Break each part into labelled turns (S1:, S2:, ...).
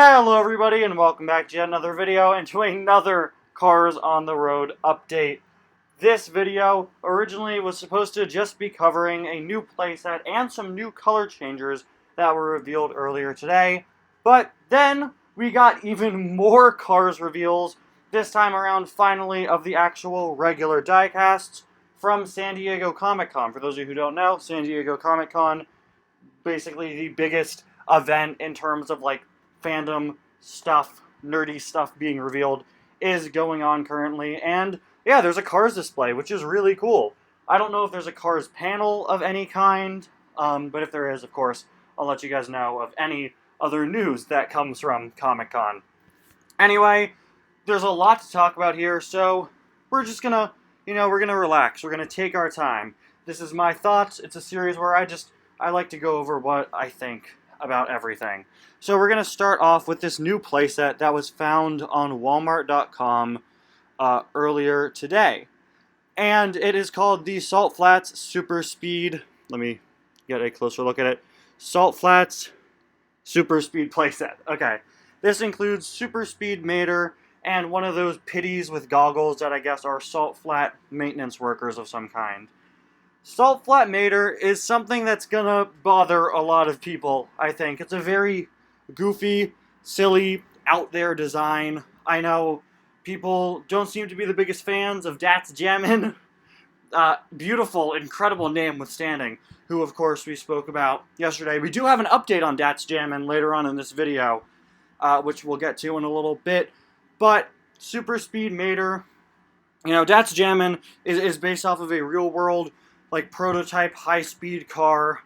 S1: Hello everybody and welcome back to yet another video and to another Cars on the Road update. This video originally was supposed to just be covering a new playset and some new color changers that were revealed earlier today, but then we got even more Cars reveals, this time around finally of the actual regular diecasts from San Diego Comic-Con. For those of you who don't know, San Diego Comic-Con, basically the biggest event in terms of like fandom stuff, nerdy stuff being revealed, is going on currently. And yeah, there's a Cars display, which is really cool. I don't know if there's a Cars panel of any kind, but if there is, of course, I'll let you guys know of any other news that comes from Comic-Con. Anyway, there's a lot to talk about here, so we're just gonna, we're gonna relax. We're gonna take our time. This is my thoughts. It's a series where I like to go over what I think about everything. So we're going to start off with this new playset that was found on Walmart.com earlier today. And it is called the Salt Flats Super Speed. Let me get a closer look at it. Salt Flats Super Speed playset. Okay. This includes Super Speed Mater and one of those pitties with goggles that I guess are salt flat maintenance workers of some kind. Salt Flat Mater is something that's gonna bother a lot of people, I think. It's a very goofy, silly, out there design. I know people don't seem to be the biggest fans of That's Jammin'. Beautiful, incredible name withstanding, who of course we spoke about yesterday. We do have an update on That's Jammin' later on in this video, which we'll get to in a little bit. But Super Speed Mater, That's Jammin' is based off of a real world like prototype high-speed car,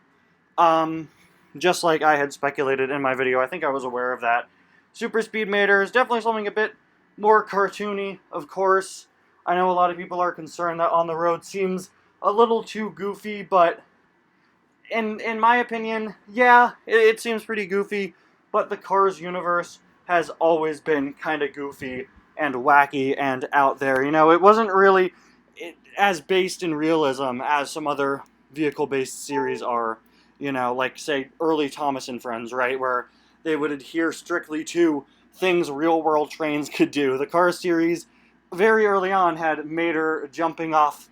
S1: just like I had speculated in my video. I think I was aware of that. Super Speed Mater is definitely something a bit more cartoony, of course. I know a lot of people are concerned that On the Road seems a little too goofy, but in my opinion, yeah, it seems pretty goofy, but the Cars universe has always been kind of goofy and wacky and out there. It wasn't really as based in realism as some other vehicle-based series are, like, say, early Thomas and Friends, right, where they would adhere strictly to things real-world trains could do. The Cars series, very early on, had Mater jumping off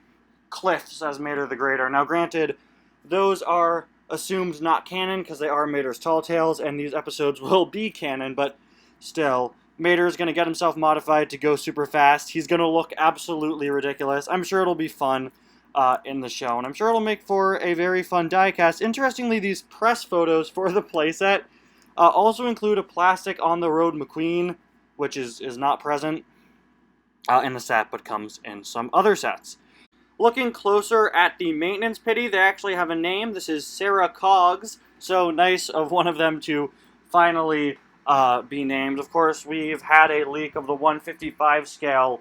S1: cliffs as Mater the Greater. Now, granted, those are assumed not canon, because they are Mater's Tall Tales, and these episodes will be canon, but still, Mater is going to get himself modified to go super fast. He's going to look absolutely ridiculous. I'm sure it'll be fun in the show, and I'm sure it'll make for a very fun diecast. Interestingly, these press photos for the playset also include a plastic On the Road McQueen, which is not present in the set, but comes in some other sets. Looking closer at the maintenance pitty, they actually have a name. This is Sarah Cogs, so nice of one of them to finally be named. Of course, we've had a leak of the 155 scale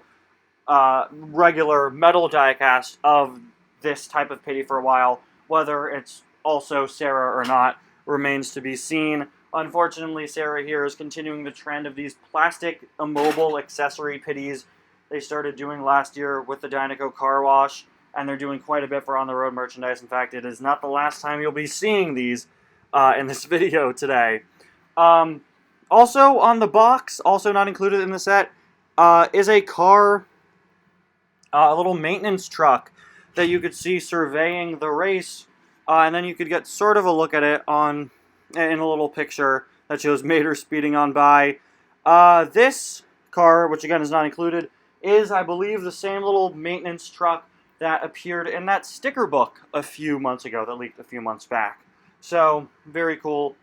S1: regular metal diecast of this type of pitty for a while. Whether it's also Sarah or not remains to be seen. Unfortunately, Sarah here is continuing the trend of these plastic immobile accessory pitties they started doing last year with the Dynaco Car Wash, and they're doing quite a bit for On the Road merchandise. In fact, it is not the last time you'll be seeing these in this video today. Also on the box, also not included in the set, is a car, a little maintenance truck that you could see surveying the race, and then you could get sort of a look at it in a little picture that shows Mater speeding on by. This car, which again is not included, is, I believe, the same little maintenance truck that appeared in that sticker book a few months ago, that leaked a few months back. So, very cool.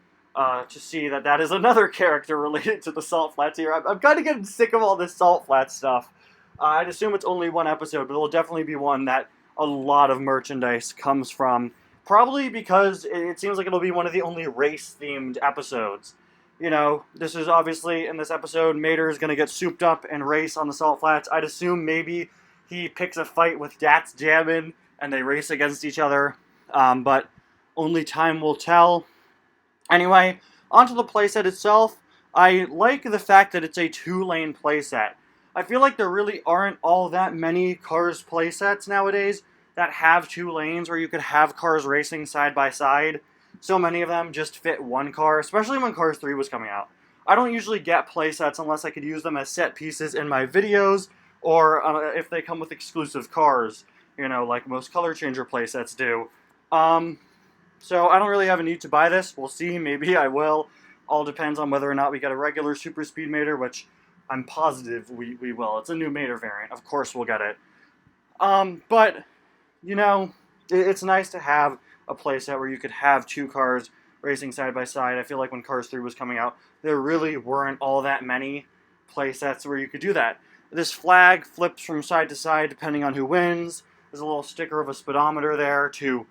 S1: To see that is another character related to the Salt Flats here. I'm kind of getting sick of all this Salt Flats stuff. I'd assume it's only one episode, but it'll definitely be one that a lot of merchandise comes from. Probably because it seems like it'll be one of the only race-themed episodes. This is obviously, in this episode, Mater is going to get souped up and race on the Salt Flats. I'd assume maybe he picks a fight with That's Jammin' and they race against each other. But only time will tell. Anyway, onto the playset itself. I like the fact that it's a 2-lane playset. I feel like there really aren't all that many Cars playsets nowadays that have 2 lanes where you could have cars racing side by side. So many of them just fit one car, especially when Cars 3 was coming out. I don't usually get playsets unless I could use them as set pieces in my videos, or if they come with exclusive cars, like most color changer playsets do. So I don't really have a need to buy this. We'll see, maybe I will. All depends on whether or not we get a regular super speed mater, which I'm positive we will. It's a new mater variant. Of course we'll get it. But, it's nice to have a playset where you could have two cars racing side by side. I feel like when Cars 3 was coming out, there really weren't all that many playsets where you could do that. This flag flips from side to side depending on who wins. There's a little sticker of a speedometer there to,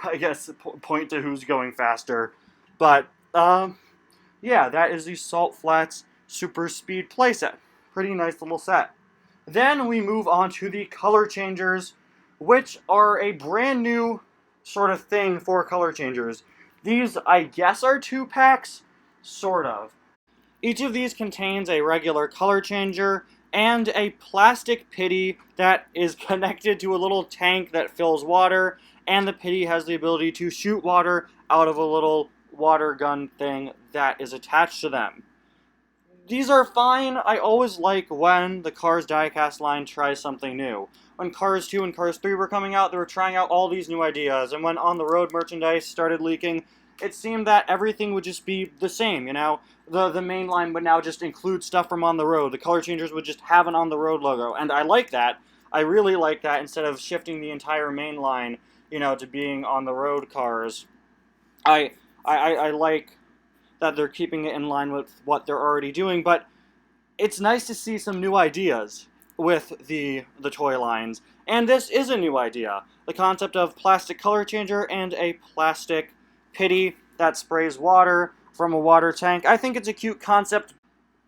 S1: I guess, point to who's going faster. But, yeah, that is the Salt Flats Super Speed playset. Pretty nice little set. Then we move on to the color changers, which are a brand new sort of thing for color changers. These, I guess, are 2-packs, sort of. Each of these contains a regular color changer and a plastic pity that is connected to a little tank that fills water, and the pity has the ability to shoot water out of a little water gun thing that is attached to them. These are fine. I always like when the Cars diecast line tries something new. When Cars 2 and Cars 3 were coming out, they were trying out all these new ideas, and when On the Road merchandise started leaking, it seemed that everything would just be the same, The main line would now just include stuff from On the Road. The color changers would just have an On the Road logo, and I like that. I really like that instead of shifting the entire main line, to being On the Road cars. I like that they're keeping it in line with what they're already doing, but it's nice to see some new ideas with the toy lines. And this is a new idea. The concept of plastic color changer and a plastic pity that sprays water from a water tank. I think it's a cute concept.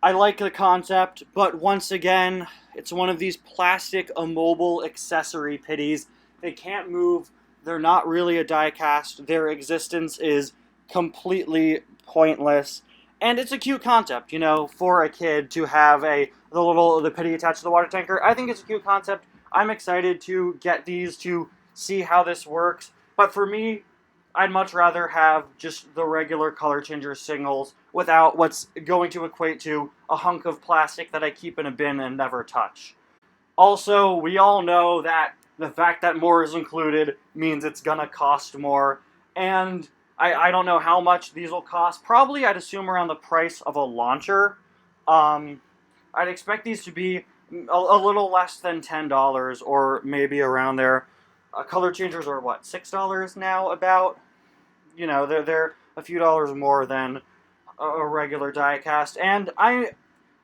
S1: I like the concept, but once again, it's one of these plastic immobile accessory pities. They can't move. They're not really a die-cast. Their existence is completely pointless. And it's a cute concept, for a kid to have the pity attached to the water tanker. I think it's a cute concept. I'm excited to get these to see how this works. But for me, I'd much rather have just the regular color changer signals without what's going to equate to a hunk of plastic that I keep in a bin and never touch. Also, we all know that the fact that more is included means it's gonna cost more, and I don't know how much these will cost. Probably, I'd assume, around the price of a launcher. I'd expect these to be a little less than $10, or maybe around there. Color changers are, what, $6 now, about? They're a few dollars more than a regular diecast, and I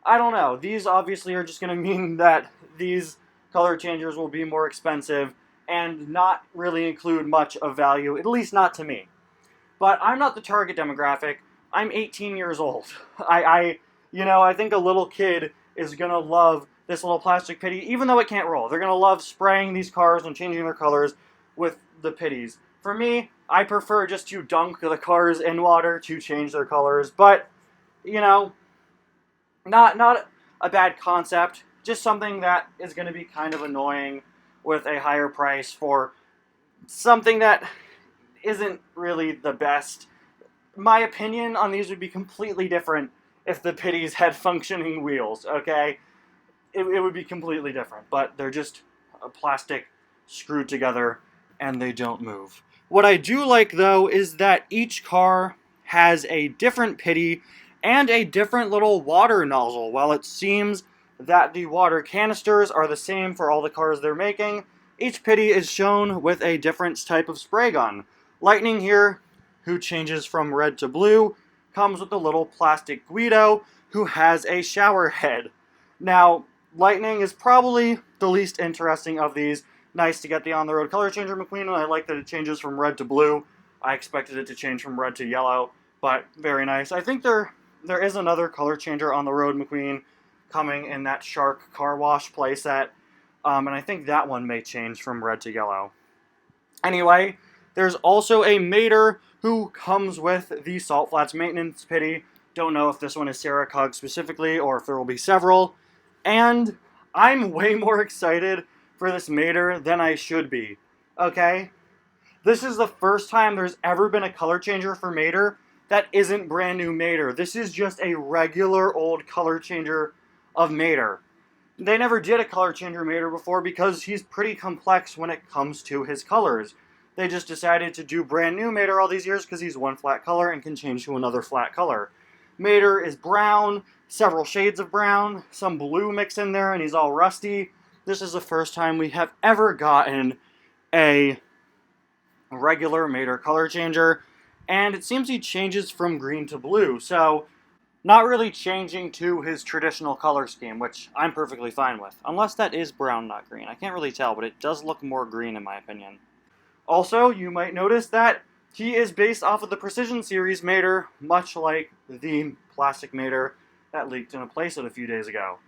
S1: don't know. These obviously are just going to mean that these color changers will be more expensive and not really include much of value, at least not to me. But I'm not the target demographic. I'm 18 years old. I think a little kid is going to love this little plastic pity, even though it can't roll. They're going to love spraying these cars and changing their colors with the pities. For me, I prefer just to dunk the cars in water to change their colors, but, not a bad concept, just something that is going to be kind of annoying with a higher price for something that isn't really the best. My opinion on these would be completely different if the pities had functioning wheels, okay? It would be completely different, but they're just a plastic screwed together and they don't move. What I do like, though, is that each car has a different pity and a different little water nozzle. While it seems that the water canisters are the same for all the cars they're making, each pity is shown with a different type of spray gun. Lightning here, who changes from red to blue, comes with a little plastic Guido who has a shower head. Now, Lightning is probably the least interesting of these. Nice to get the on-the-road color changer McQueen, and I like that it changes from red to blue. I expected it to change from red to yellow, but very nice. I think there is another color changer on the road McQueen coming in that Shark car wash playset, and I think that one may change from red to yellow. Anyway, there's also a Mater who comes with the Salt Flats maintenance pity. Don't know if this one is Sarah Cog specifically, or if there will be several. And I'm way more excited for this Mater than I should be, okay? This is the first time there's ever been a color changer for Mater that isn't brand new Mater. This is just a regular old color changer of Mater. They never did a color changer Mater before because he's pretty complex when it comes to his colors. They just decided to do brand new Mater all these years because he's one flat color and can change to another flat color. Mater is brown, several shades of brown, some blue mixed in there, and he's all rusty. This is the first time we have ever gotten a regular Mater color changer, and it seems he changes from green to blue, so not really changing to his traditional color scheme, which I'm perfectly fine with. Unless that is brown, not green. I can't really tell, but it does look more green in my opinion. Also, you might notice that he is based off of the Precision Series Mater, much like the plastic Mater that leaked in a playset a few days ago.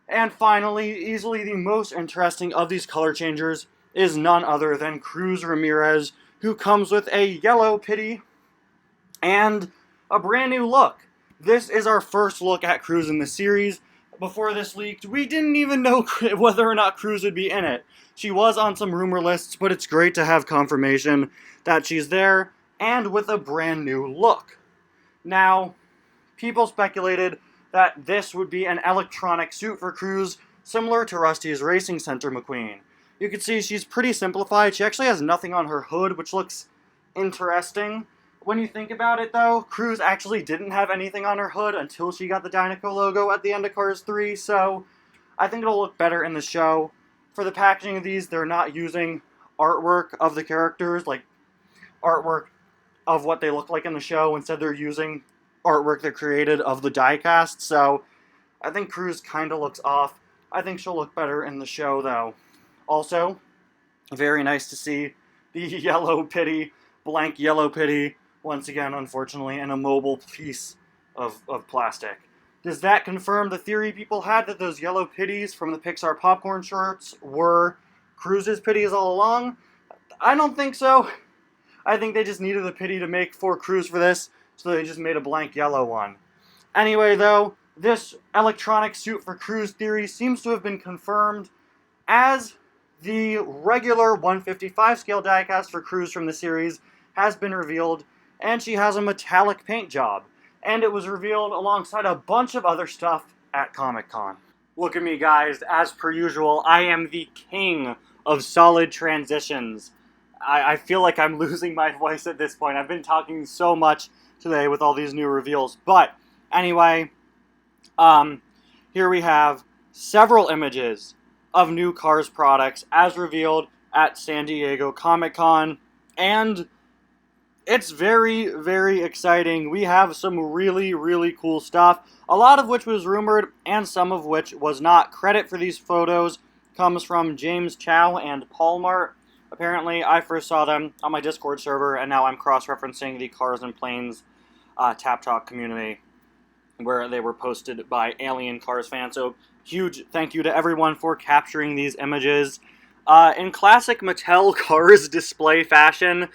S1: And finally, easily the most interesting of these color changers is none other than Cruz Ramirez, who comes with a yellow pity and a brand new look. This is our first look at Cruz in the series. Before this leaked, we didn't even know whether or not Cruz would be in it. She was on some rumor lists, but it's great to have confirmation that she's there, and with a brand new look. Now, people speculated that this would be an electronic suit for Cruz, similar to Rusty's Racing Center McQueen. You can see she's pretty simplified. She actually has nothing on her hood, which looks interesting. When you think about it, though, Cruz actually didn't have anything on her hood until she got the Dynaco logo at the end of Cars 3, so I think it'll look better in the show. For the packaging of these, they're not using artwork of the characters, like artwork of what they look like in the show. Instead, they're using artwork they created of the diecast, so I think Cruz kind of looks off. I think she'll look better in the show, though. Also, very nice to see the yellow pity, blank yellow pity, once again, unfortunately, an immobile piece of plastic. Does that confirm the theory people had that those yellow pitties from the Pixar popcorn shorts were Cruz's pitties all along? I don't think so. I think they just needed a pity to make for Cruz for this, so they just made a blank yellow one. Anyway, though, this electronic suit for Cruz theory seems to have been confirmed as the regular 155 scale diecast for Cruz from the series has been revealed, and she has a metallic paint job. And it was revealed alongside a bunch of other stuff at Comic-Con. Look at me, guys. As per usual, I am the king of solid transitions. I feel like I'm losing my voice at this point. I've been talking so much today with all these new reveals. But, anyway, here we have several images of new Cars products as revealed at San Diego Comic-Con. And it's very, very exciting. We have some really, really cool stuff, a lot of which was rumored and some of which was not. Credit for these photos comes from James Chow and Paul Mart. Apparently, I first saw them on my Discord server, and now I'm cross-referencing the Cars and Planes Tap Talk community, where they were posted by Alien Cars fans. So, huge thank you to everyone for capturing these images. In classic Mattel Cars display fashion,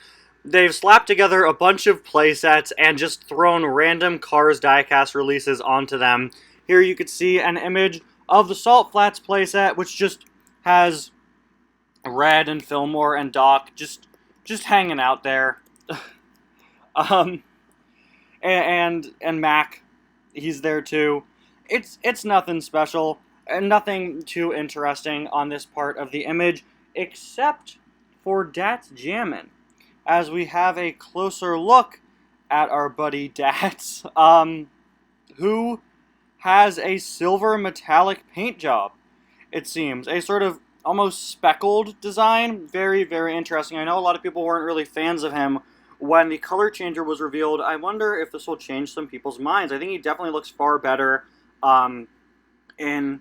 S1: they've slapped together a bunch of playsets and just thrown random Cars diecast releases onto them. Here you could see an image of the Salt Flats playset, which just has Red and Fillmore and Doc just hanging out there. and Mac, he's there too. It's nothing special and nothing too interesting on this part of the image, except for Dat's Jammin'. As we have a closer look at our buddy Dats, who has a silver metallic paint job, it seems. A sort of almost speckled design. Very, very interesting. I know a lot of people weren't really fans of him when the color changer was revealed. I wonder if this will change some people's minds. I think he definitely looks far better in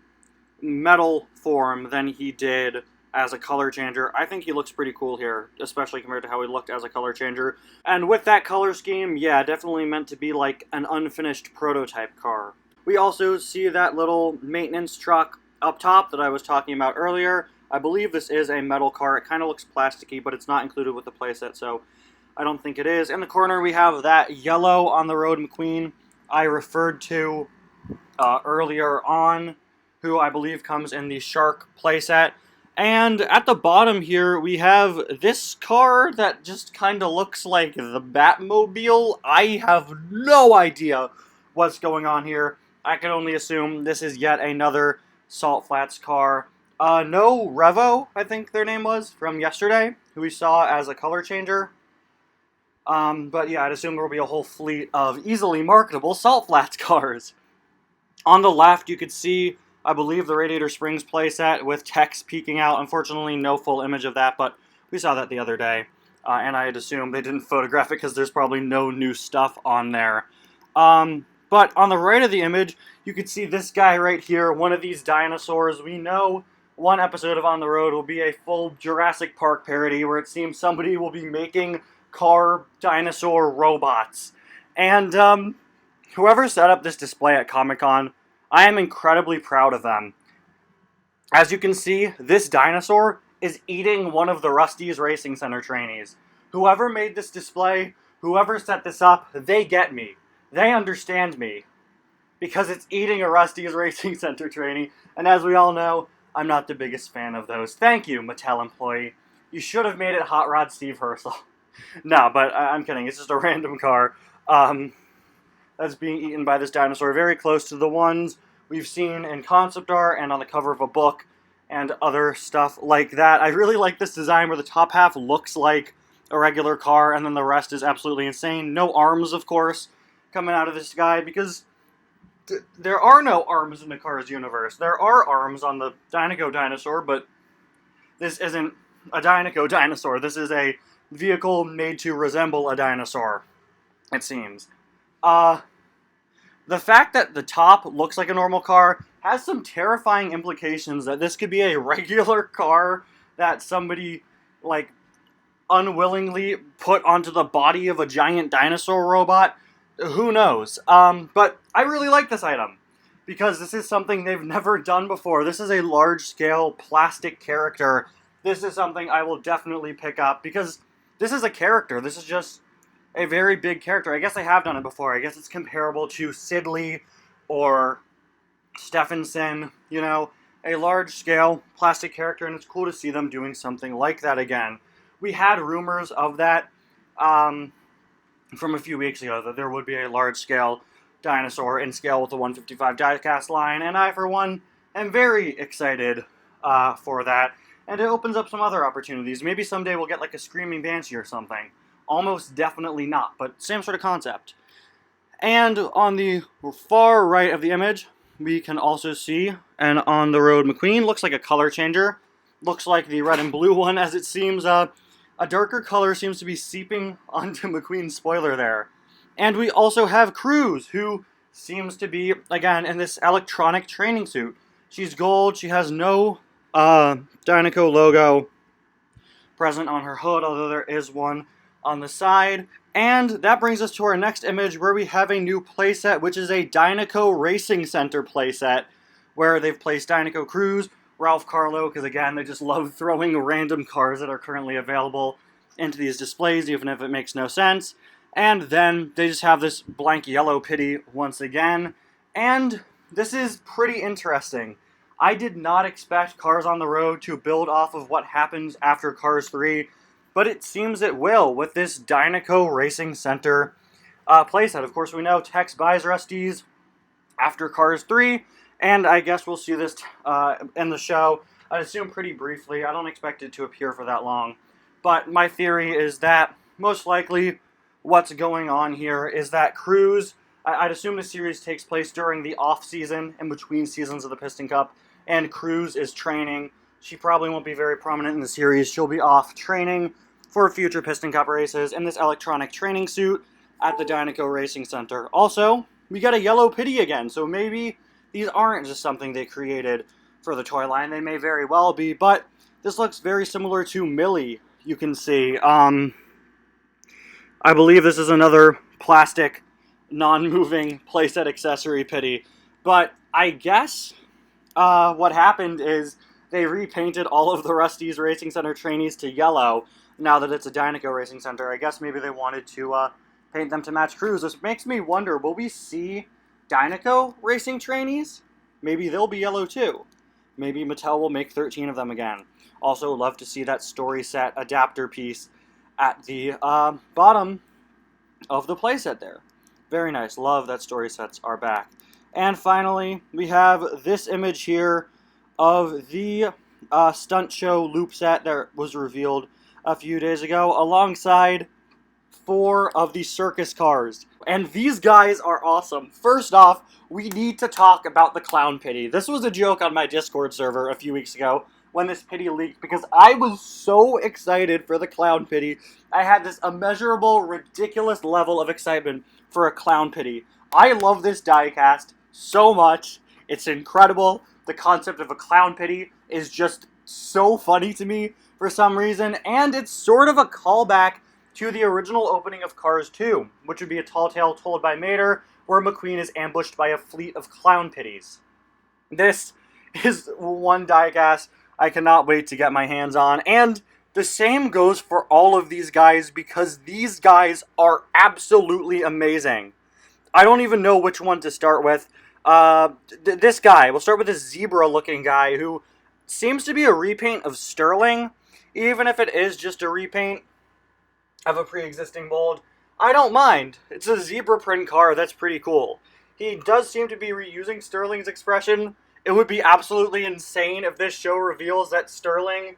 S1: metal form than he did as a color changer. I think he looks pretty cool here, especially compared to how he looked as a color changer. And with that color scheme, yeah, definitely meant to be like an unfinished prototype car. We also see that little maintenance truck up top that I was talking about earlier. I believe this is a metal car. It kind of looks plasticky, but it's not included with the playset, so I don't think it is. In the corner, we have that yellow On the Road McQueen I referred to earlier on, who I believe comes in the Shark playset. And at the bottom here, we have this car that just kind of looks like the Batmobile. I have no idea what's going on here. I can only assume this is yet another Salt Flats car. No Revo, I think their name was, from yesterday, who we saw as a color changer. But yeah, I'd assume there will be a whole fleet of easily marketable Salt Flats cars. On the left, you could see, I believe, the Radiator Springs playset with text peeking out. Unfortunately, no full image of that, but we saw that the other day. And I had assumed they didn't photograph it because there's probably no new stuff on there. But on the right of the image, you could see this guy right here, one of these dinosaurs. We know one episode of On the Road will be a full Jurassic Park parody where it seems somebody will be making car dinosaur robots. And whoever set up this display at Comic-Con, I am incredibly proud of them. As you can see, this dinosaur is eating one of the Rusty's Racing Center trainees. Whoever made this display, whoever set this up, they get me. They understand me. Because it's eating a Rusty's Racing Center trainee, and as we all know, I'm not the biggest fan of those. Thank you, Mattel employee. You should have made it Hot Rod Steve Herschel. No, but I'm kidding. It's just a random car. That's being eaten by this dinosaur, very close to the ones we've seen in concept art and on the cover of a book and other stuff like that. I really like this design where the top half looks like a regular car and then the rest is absolutely insane. No arms, of course, coming out of this guy because there are no arms in the Cars universe. There are arms on the Dinoco dinosaur, but this isn't a Dinoco dinosaur. This is a vehicle made to resemble a dinosaur, it seems. The fact that the top looks like a normal car has some terrifying implications that this could be a regular car that somebody, like, unwillingly put onto the body of a giant dinosaur robot. Who knows? But I really like this item because this is something they've never done before. This is a large-scale plastic character. This is something I will definitely pick up because this is a character. This is just a very big character. I guess I have done it before. I guess it's comparable to Sidley or Stephenson, you know, a large-scale plastic character, and it's cool to see them doing something like that again. We had rumors of that from a few weeks ago, that there would be a large-scale dinosaur in scale with the 155 diecast line, and I, for one, am very excited for that, and it opens up some other opportunities. Maybe someday we'll get like a Screaming Banshee or something. Almost definitely not, but same sort of concept. And on the far right of the image, we can also see an On the Road McQueen. Looks like a color changer. Looks like the red and blue one, as it seems a darker color seems to be seeping onto McQueen's spoiler there. And we also have Cruz, who seems to be, again, in this electronic training suit. She's gold. She has no Dinoco logo present on her hood, although there is one on the side. And that brings us to our next image where we have a new playset, which is a Dinoco Racing Center playset, where they've placed Dinoco Cruz, Ralph Carlo, because again, they just love throwing random cars that are currently available into these displays, even if it makes no sense. And then they just have this blank yellow pity once again. And this is pretty interesting. I did not expect Cars on the Road to build off of what happens after Cars 3, but it seems it will with this Dinoco Racing Center playset. Of course, we know Tex buys Rusty's after Cars 3, and I guess we'll see this in the show. I assume pretty briefly. I don't expect it to appear for that long. But my theory is that most likely what's going on here is that Cruz, I'd assume the series takes place during the off-season, in between seasons of the Piston Cup, and Cruz is training. She probably won't be very prominent in the series. She'll be off training for future Piston Cup races in this electronic training suit at the Dinoco Racing Center. Also, we got a yellow pity again, so maybe these aren't just something they created for the toy line. They may very well be, but this looks very similar to Millie, you can see. I believe this is another plastic, non-moving playset accessory pity, but I guess what happened is they repainted all of the Rusty's Racing Center trainees to yellow now that it's a Dinoco Racing Center. I guess maybe they wanted to paint them to match Cruz. This makes me wonder, will we see Dinoco Racing trainees? Maybe they'll be yellow too. Maybe Mattel will make 13 of them again. Also, love to see that story set adapter piece at the bottom of the playset there. Very nice. Love that story sets are back. And finally, we have this image here of the stunt show loop set that was revealed a few days ago, alongside 4 of the circus cars. And these guys are awesome. First off, we need to talk about the clown pity. This was a joke on my Discord server a few weeks ago when this pity leaked, because I was so excited for the clown pity. I had this immeasurable, ridiculous level of excitement for a clown pity. I love this diecast so much. It's incredible. The concept of a clown pity is just so funny to me for some reason, and it's sort of a callback to the original opening of Cars 2, which would be a tall tale told by Mater, where McQueen is ambushed by a fleet of clown pitties. This is one diecast I cannot wait to get my hands on, and the same goes for all of these guys, because these guys are absolutely amazing. I don't even know which one to start with. This guy, we'll start with this zebra-looking guy, who seems to be a repaint of Sterling, even if it is just a repaint of a pre-existing mold. I don't mind. It's a zebra print car, that's pretty cool. He does seem to be reusing Sterling's expression. It would be absolutely insane if this show reveals that Sterling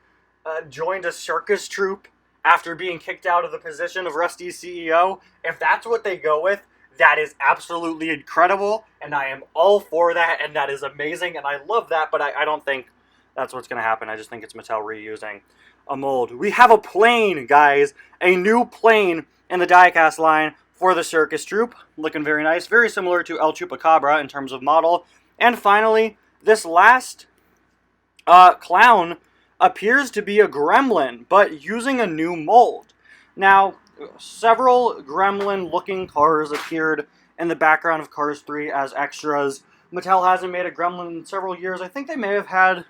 S1: joined a circus troupe after being kicked out of the position of Rusty's CEO. If that's what they go with, that is absolutely incredible, and I am all for that, and that is amazing, and I love that, but I don't think that's what's going to happen. I just think it's Mattel reusing a mold. We have a plane, guys. A new plane in the diecast line for the circus troupe. Looking very nice. Very similar to El Chupacabra in terms of model. And finally, this last clown appears to be a gremlin, but using a new mold. Now, several gremlin-looking cars appeared in the background of Cars 3 as extras. Mattel hasn't made a gremlin in several years. I think they may have had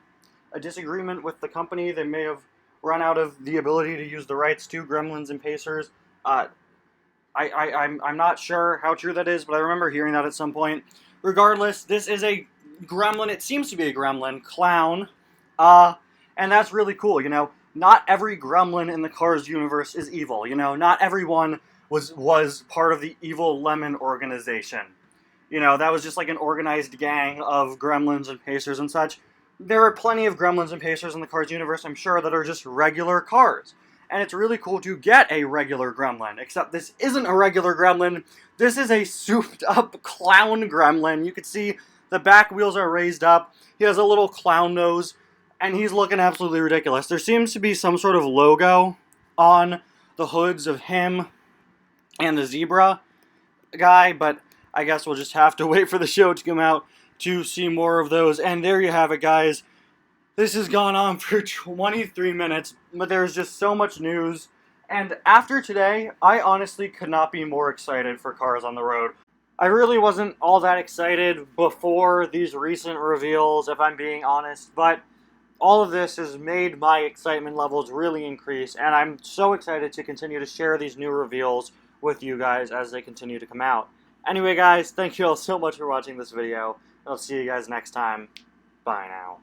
S1: a disagreement with the company. They may have run out of the ability to use the rights to Gremlins and Pacers. I'm not sure how true that is, but I remember hearing that at some point. Regardless, this is a gremlin. It seems to be a gremlin clown, and that's really cool. You know, not every gremlin in the Cars universe is evil. You know, not everyone was part of the evil Lemon organization. You know, that was just like an organized gang of Gremlins and Pacers and such. There are plenty of Gremlins and Pacers in the Cars universe, I'm sure, that are just regular cars. And it's really cool to get a regular gremlin, except this isn't a regular gremlin. This is a souped-up clown gremlin. You can see the back wheels are raised up. He has a little clown nose, and he's looking absolutely ridiculous. There seems to be some sort of logo on the hoods of him and the zebra guy, but I guess we'll just have to wait for the show to come out to see more of those. And there you have it, guys. This has gone on for 23 minutes, but there's just so much news. And after today, I honestly could not be more excited for Cars on the Road. I really wasn't all that excited before these recent reveals, if I'm being honest, but all of this has made my excitement levels really increase, and I'm so excited to continue to share these new reveals with you guys as they continue to come out. Anyway, guys, thank you all so much for watching this video. I'll see you guys next time. Bye now.